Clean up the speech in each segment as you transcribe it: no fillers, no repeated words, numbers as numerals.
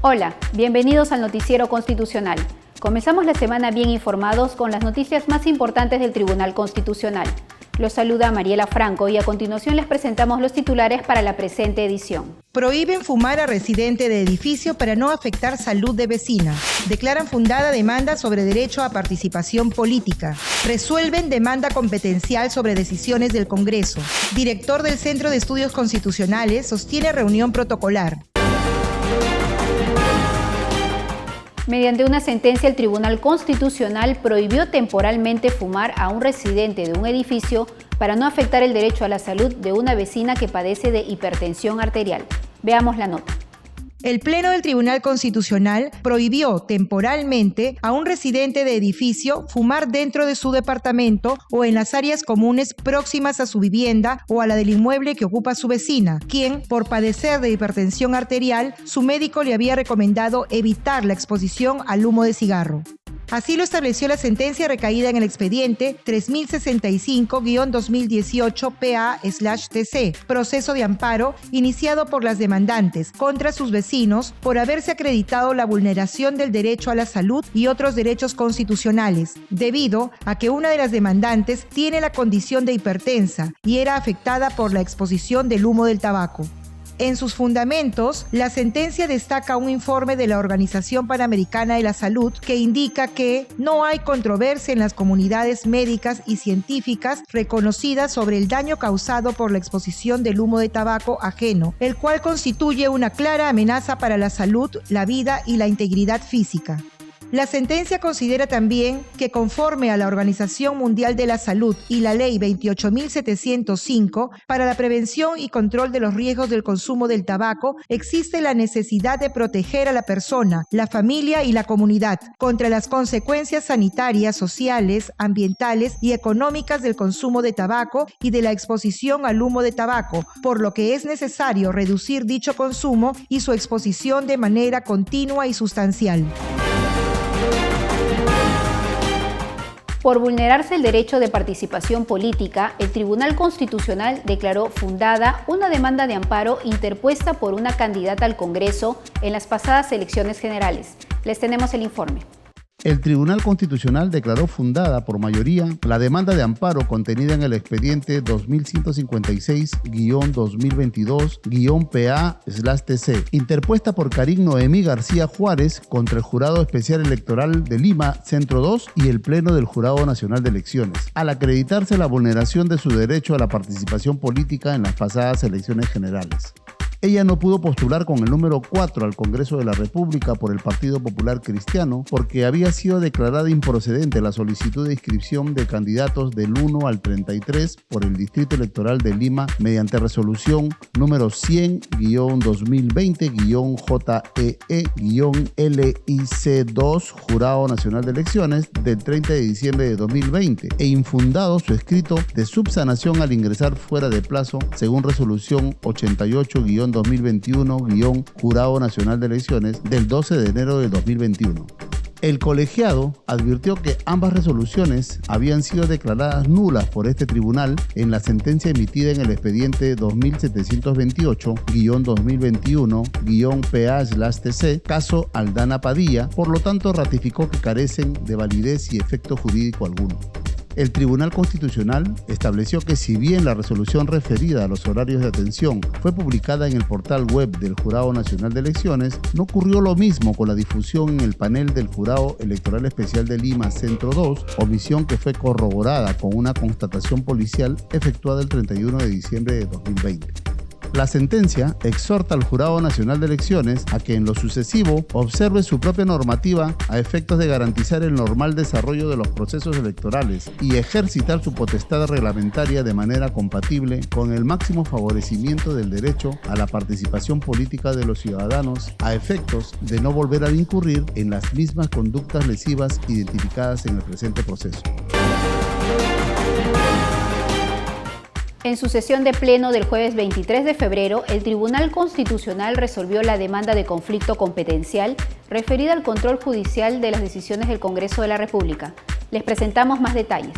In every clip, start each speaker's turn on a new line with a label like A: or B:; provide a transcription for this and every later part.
A: Hola, bienvenidos al Noticiero Constitucional. Comenzamos la semana bien informados con las noticias más importantes del Tribunal Constitucional. Los saluda Mariela Franco y a continuación les presentamos los titulares para la presente edición.
B: Prohíben fumar a residente de edificio para no afectar salud de vecina. Declaran fundada demanda sobre derecho a participación política. Resuelven demanda competencial sobre decisiones del Congreso. Director del Centro de Estudios Constitucionales sostiene reunión protocolar.
A: Mediante una sentencia, el Tribunal Constitucional prohibió temporalmente fumar a un residente de un edificio para no afectar el derecho a la salud de una vecina que padece de hipertensión arterial. Veamos la nota.
B: El Pleno del Tribunal Constitucional prohibió temporalmente a un residente de edificio fumar dentro de su departamento o en las áreas comunes próximas a su vivienda o a la del inmueble que ocupa su vecina, quien, por padecer de hipertensión arterial, su médico le había recomendado evitar la exposición al humo de cigarro. Así lo estableció la sentencia recaída en el expediente 3065-2018 PA/TC, proceso de amparo iniciado por las demandantes contra sus vecinos por haberse acreditado la vulneración del derecho a la salud y otros derechos constitucionales, debido a que una de las demandantes tiene la condición de hipertensa y era afectada por la exposición del humo del tabaco. En sus fundamentos, la sentencia destaca un informe de la Organización Panamericana de la Salud que indica que no hay controversia en las comunidades médicas y científicas reconocidas sobre el daño causado por la exposición del humo de tabaco ajeno, el cual constituye una clara amenaza para la salud, la vida y la integridad física. La sentencia considera también que conforme a la Organización Mundial de la Salud y la Ley 28.705 para la prevención y control de los riesgos del consumo del tabaco, existe la necesidad de proteger a la persona, la familia y la comunidad contra las consecuencias sanitarias, sociales, ambientales y económicas del consumo de tabaco y de la exposición al humo de tabaco, por lo que es necesario reducir dicho consumo y su exposición de manera continua y sustancial.
A: Por vulnerarse el derecho de participación política, el Tribunal Constitucional declaró fundada una demanda de amparo interpuesta por una candidata al Congreso en las pasadas elecciones generales. Les tenemos el informe.
C: El Tribunal Constitucional declaró fundada por mayoría la demanda de amparo contenida en el expediente 2156-2022-PA/TC, interpuesta por Karin Noemí García Juárez contra el Jurado Especial Electoral de Lima, Centro 2 y el Pleno del Jurado Nacional de Elecciones, al acreditarse la vulneración de su derecho a la participación política en las pasadas elecciones generales. Ella no pudo postular con el número 4 al Congreso de la República por el Partido Popular Cristiano porque había sido declarada improcedente la solicitud de inscripción de candidatos del 1 al 33 por el Distrito Electoral de Lima mediante resolución número 100-2020-JEE-LIC2 Jurado Nacional de Elecciones del 30 de diciembre de 2020 e infundado su escrito de subsanación al ingresar fuera de plazo según resolución 88-2021, Jurado Nacional de Elecciones del 12 de enero de 2021. El colegiado advirtió que ambas resoluciones habían sido declaradas nulas por este tribunal en la sentencia emitida en el expediente 2728-2021-PA/TC, caso Aldana Padilla, por lo tanto ratificó que carecen de validez y efecto jurídico alguno. El Tribunal Constitucional estableció que si bien la resolución referida a los horarios de atención fue publicada en el portal web del Jurado Nacional de Elecciones, no ocurrió lo mismo con la difusión en el panel del Jurado Electoral Especial de Lima, Centro 2, omisión que fue corroborada con una constatación policial efectuada el 31 de diciembre de 2020. La sentencia exhorta al Jurado Nacional de Elecciones a que en lo sucesivo observe su propia normativa a efectos de garantizar el normal desarrollo de los procesos electorales y ejercitar su potestad reglamentaria de manera compatible con el máximo favorecimiento del derecho a la participación política de los ciudadanos a efectos de no volver a incurrir en las mismas conductas lesivas identificadas en el presente proceso.
A: En su sesión de pleno del jueves 23 de febrero, el Tribunal Constitucional resolvió la demanda de conflicto competencial referida al control judicial de las decisiones del Congreso de la República. Les presentamos más detalles.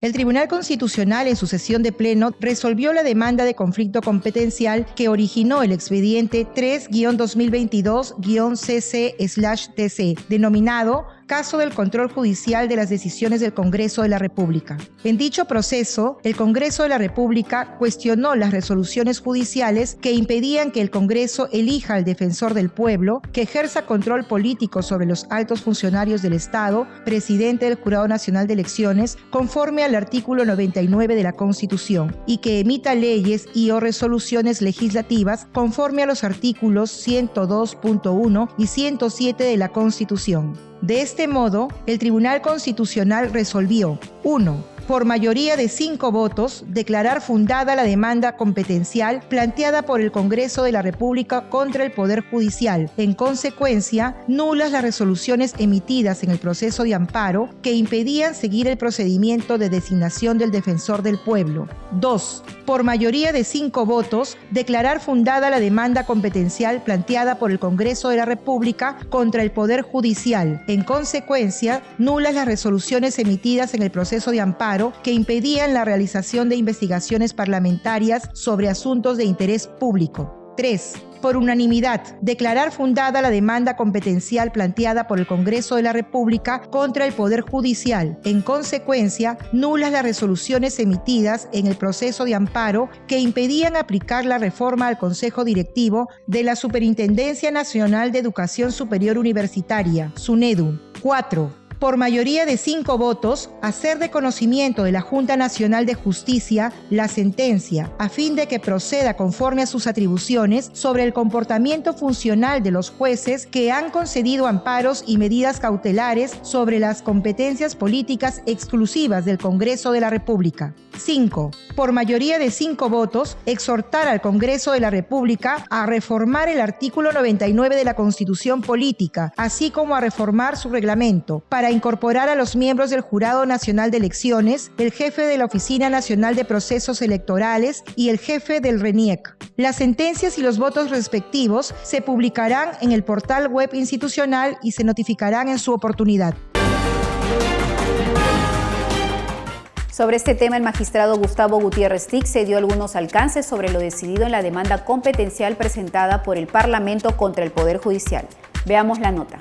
B: El Tribunal Constitucional, en su sesión de pleno, resolvió la demanda de conflicto competencial que originó el expediente 3-2022-CC/TC, denominado Caso del Control Judicial de las Decisiones del Congreso de la República. En dicho proceso, el Congreso de la República cuestionó las resoluciones judiciales que impedían que el Congreso elija al defensor del pueblo, que ejerza control político sobre los altos funcionarios del Estado, presidente del Jurado Nacional de Elecciones, conforme al artículo 99 de la Constitución, y que emita leyes y o resoluciones legislativas conforme a los artículos 102.1 y 107 de la Constitución. De este modo, el Tribunal Constitucional resolvió: 1. Por mayoría de 5 votos, declarar fundada la demanda competencial planteada por el Congreso de la República contra el Poder Judicial. En consecuencia, nulas las resoluciones emitidas en el proceso de amparo que impedían seguir el procedimiento de designación del defensor del pueblo. 2. Por mayoría de 5 votos, declarar fundada la demanda competencial planteada por el Congreso de la República contra el Poder Judicial. En consecuencia, nulas las resoluciones emitidas en el proceso de amparo que impedían la realización de investigaciones parlamentarias sobre asuntos de interés público. 3. Por unanimidad, declarar fundada la demanda competencial planteada por el Congreso de la República contra el Poder Judicial. En consecuencia, nulas las resoluciones emitidas en el proceso de amparo que impedían aplicar la reforma al Consejo Directivo de la Superintendencia Nacional de Educación Superior Universitaria, SUNEDU. 4. Por mayoría de 5 votos, hacer de conocimiento de la Junta Nacional de Justicia la sentencia, a fin de que proceda conforme a sus atribuciones sobre el comportamiento funcional de los jueces que han concedido amparos y medidas cautelares sobre las competencias políticas exclusivas del Congreso de la República. 5. Por mayoría de 5 votos, exhortar al Congreso de la República a reformar el artículo 99 de la Constitución Política, así como a reformar su reglamento, para incorporar a los miembros del Jurado Nacional de Elecciones, el jefe de la Oficina Nacional de Procesos Electorales y el jefe del RENIEC. Las sentencias y los votos respectivos se publicarán en el portal web institucional y se notificarán en su oportunidad.
A: Sobre este tema, el magistrado Gustavo Gutiérrez Tigse dio algunos alcances sobre lo decidido en la demanda competencial presentada por el Parlamento contra el Poder Judicial. Veamos la nota.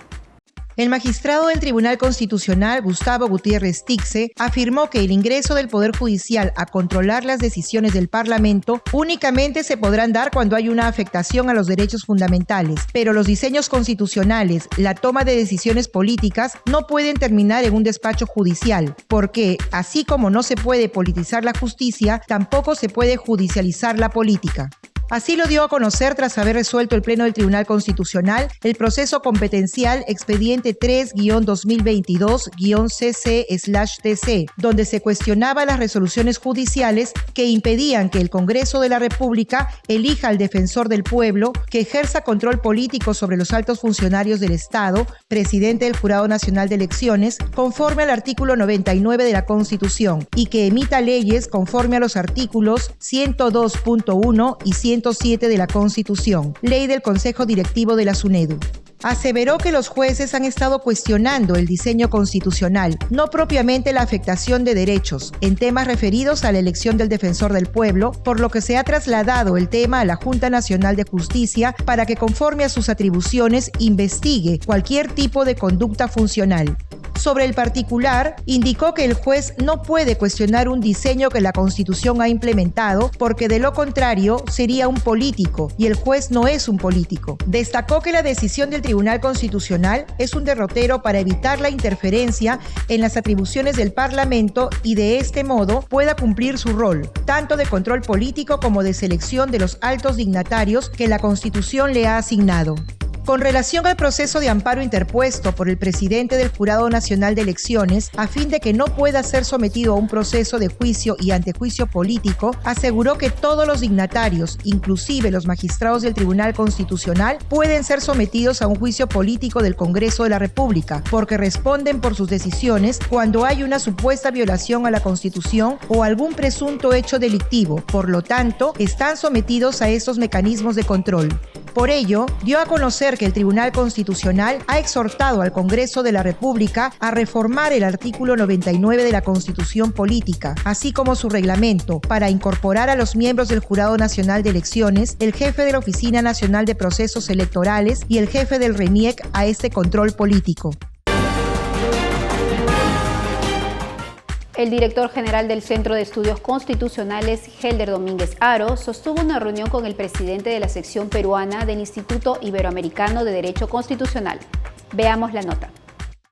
B: El magistrado del Tribunal Constitucional, Gustavo Gutiérrez Tigse, afirmó que el ingreso del Poder Judicial a controlar las decisiones del Parlamento únicamente se podrán dar cuando hay una afectación a los derechos fundamentales, pero los diseños constitucionales, la toma de decisiones políticas, no pueden terminar en un despacho judicial, porque, así como no se puede politizar la justicia, tampoco se puede judicializar la política. Así lo dio a conocer tras haber resuelto el Pleno del Tribunal Constitucional el proceso competencial expediente 3-2022-CC/TC, donde se cuestionaba las resoluciones judiciales que impedían que el Congreso de la República elija al defensor del pueblo, que ejerza control político sobre los altos funcionarios del Estado, presidente del Jurado Nacional de Elecciones, conforme al artículo 99 de la Constitución, y que emita leyes conforme a los artículos 102.1 y 107 de la Constitución, ley del Consejo Directivo de la SUNEDU. Aseveró que los jueces han estado cuestionando el diseño constitucional, no propiamente la afectación de derechos, en temas referidos a la elección del defensor del pueblo, por lo que se ha trasladado el tema a la Junta Nacional de Justicia para que, conforme a sus atribuciones, investigue cualquier tipo de conducta funcional. Sobre el particular, indicó que el juez no puede cuestionar un diseño que la Constitución ha implementado porque de lo contrario sería un político y el juez no es un político. Destacó que la decisión del Tribunal Constitucional es un derrotero para evitar la interferencia en las atribuciones del Parlamento y de este modo pueda cumplir su rol, tanto de control político como de selección de los altos dignatarios que la Constitución le ha asignado. Con relación al proceso de amparo interpuesto por el presidente del Jurado Nacional de Elecciones, a fin de que no pueda ser sometido a un proceso de juicio y antejuicio político, aseguró que todos los dignatarios, inclusive los magistrados del Tribunal Constitucional, pueden ser sometidos a un juicio político del Congreso de la República, porque responden por sus decisiones cuando hay una supuesta violación a la Constitución o algún presunto hecho delictivo. Por lo tanto, están sometidos a estos mecanismos de control. Por ello, dio a conocer que el Tribunal Constitucional ha exhortado al Congreso de la República a reformar el artículo 99 de la Constitución Política, así como su reglamento, para incorporar a los miembros del Jurado Nacional de Elecciones, el jefe de la Oficina Nacional de Procesos Electorales y el jefe del RENIEC a este control político.
A: El director general del Centro de Estudios Constitucionales, Helder Domínguez Haro, sostuvo una reunión con el presidente de la sección peruana del Instituto Iberoamericano de Derecho Constitucional. Veamos la nota.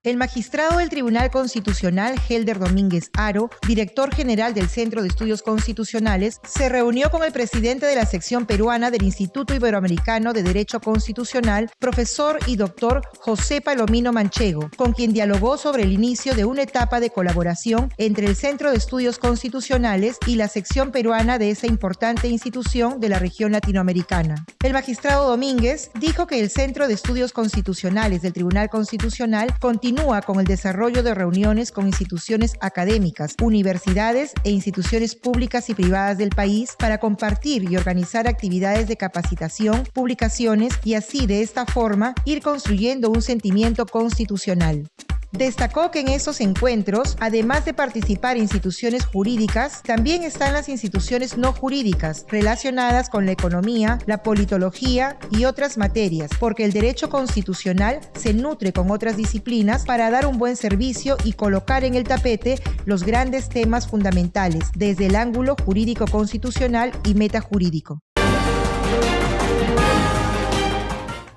B: El magistrado del Tribunal Constitucional, Helder Domínguez Haro, director general del Centro de Estudios Constitucionales, se reunió con el presidente de la sección peruana del Instituto Iberoamericano de Derecho Constitucional, profesor y doctor José Palomino Manchego, con quien dialogó sobre el inicio de una etapa de colaboración entre el Centro de Estudios Constitucionales y la sección peruana de esa importante institución de la región latinoamericana. El magistrado Domínguez dijo que el Centro de Estudios Constitucionales del Tribunal Constitucional continúa con el desarrollo de reuniones con instituciones académicas, universidades e instituciones públicas y privadas del país para compartir y organizar actividades de capacitación, publicaciones y así de esta forma ir construyendo un sentimiento constitucional. Destacó que en esos encuentros, además de participar instituciones jurídicas, también están las instituciones no jurídicas relacionadas con la economía, la politología y otras materias, porque el derecho constitucional se nutre con otras disciplinas para dar un buen servicio y colocar en el tapete los grandes temas fundamentales desde el ángulo jurídico constitucional y metajurídico.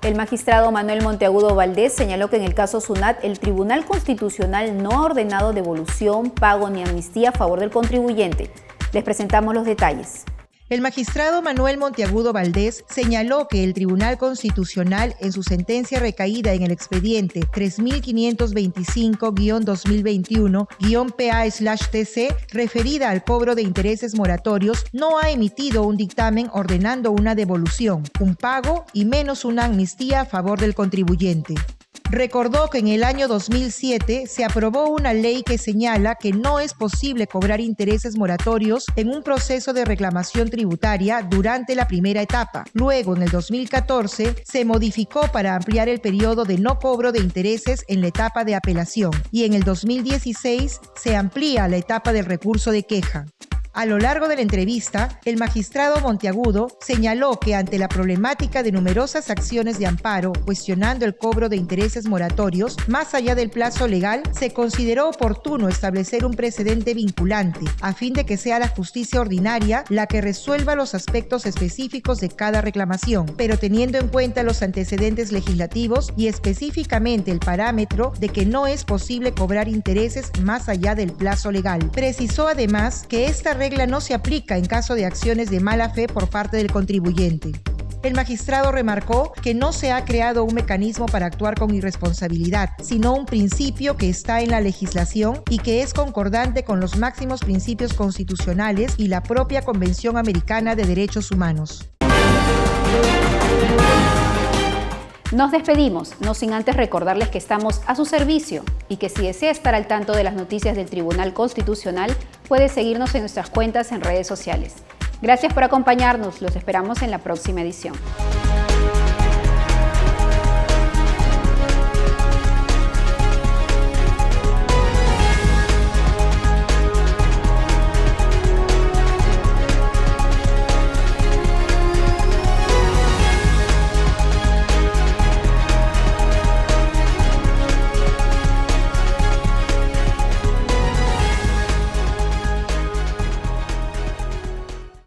A: El magistrado Manuel Monteagudo Valdés señaló que en el caso Sunat, el Tribunal Constitucional no ha ordenado devolución, pago ni amnistía a favor del contribuyente. Les presentamos los detalles.
B: El magistrado Manuel Monteagudo Valdés señaló que el Tribunal Constitucional, en su sentencia recaída en el expediente 3525-2021-PA/TC, referida al cobro de intereses moratorios, no ha emitido un dictamen ordenando una devolución, un pago y menos una amnistía a favor del contribuyente. Recordó que en el año 2007 se aprobó una ley que señala que no es posible cobrar intereses moratorios en un proceso de reclamación tributaria durante la primera etapa. Luego, en el 2014, se modificó para ampliar el periodo de no cobro de intereses en la etapa de apelación y en el 2016 se amplía la etapa del recurso de queja. A lo largo de la entrevista, el magistrado Monteagudo señaló que ante la problemática de numerosas acciones de amparo cuestionando el cobro de intereses moratorios, más allá del plazo legal, se consideró oportuno establecer un precedente vinculante, a fin de que sea la justicia ordinaria la que resuelva los aspectos específicos de cada reclamación, pero teniendo en cuenta los antecedentes legislativos y específicamente el parámetro de que no es posible cobrar intereses más allá del plazo legal. Precisó además que esta regla no se aplica en caso de acciones de mala fe por parte del contribuyente. El magistrado remarcó que no se ha creado un mecanismo para actuar con irresponsabilidad, sino un principio que está en la legislación y que es concordante con los máximos principios constitucionales y la propia Convención Americana de Derechos Humanos.
A: Nos despedimos, no sin antes recordarles que estamos a su servicio y que si desea estar al tanto de las noticias del Tribunal Constitucional, puede seguirnos en nuestras cuentas en redes sociales. Gracias por acompañarnos, los esperamos en la próxima edición.